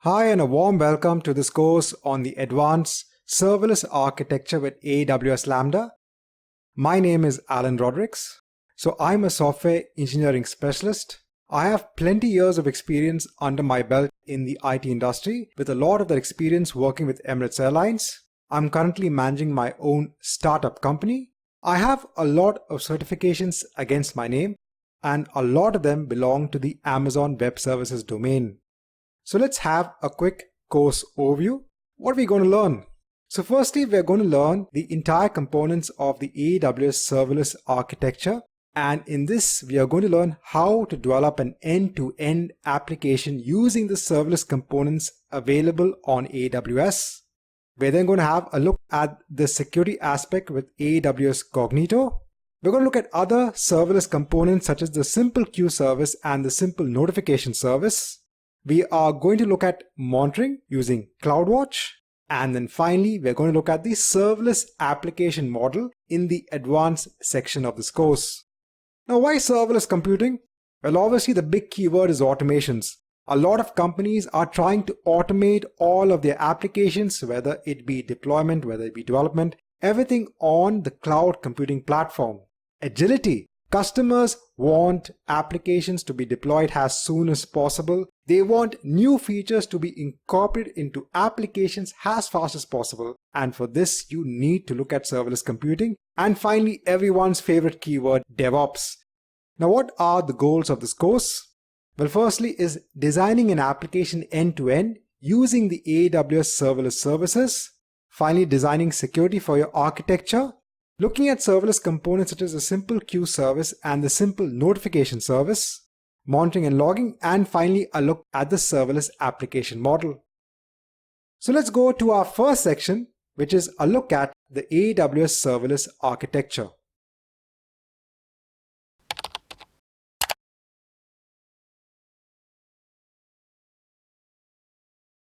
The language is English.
Hi and a warm welcome to this course on the Advanced Serverless Architecture with AWS Lambda. My name is Alan Rodericks. So I'm a software engineering specialist. I have plenty years of experience under my belt in the IT industry, with a lot of that experience working with Emirates Airlines. I'm currently managing my own startup company. I have a lot of certifications against my name, and a lot of them belong to the Amazon Web Services domain. So let's have a quick course overview. What are we going to learn? So firstly, we're going to learn the entire components of the AWS Serverless Architecture. And in this, we are going to learn how to develop an end-to-end application using the serverless components available on AWS. We're then going to have a look at the security aspect with AWS Cognito. We're going to look at other serverless components such as the simple queue service and the simple notification service. We are going to look at monitoring using CloudWatch. And then finally, we're going to look at the serverless application model in the advanced section of this course. Now, why serverless computing? Well, obviously the big keyword is automations. A lot of companies are trying to automate all of their applications, whether it be deployment, whether it be development, everything on the cloud computing platform. Agility. Customers want applications to be deployed as soon as possible. They want new features to be incorporated into applications as fast as possible. And for this, you need to look at serverless computing. And finally, everyone's favorite keyword, DevOps. Now, what are the goals of this course? Well, firstly is designing an application end-to-end using the AWS serverless services. Finally, designing security for your architecture. Looking at serverless components such as the simple queue service and the simple notification service, monitoring and logging, and finally a look at the serverless application model. So let's go to our first section, which is a look at the AWS serverless architecture.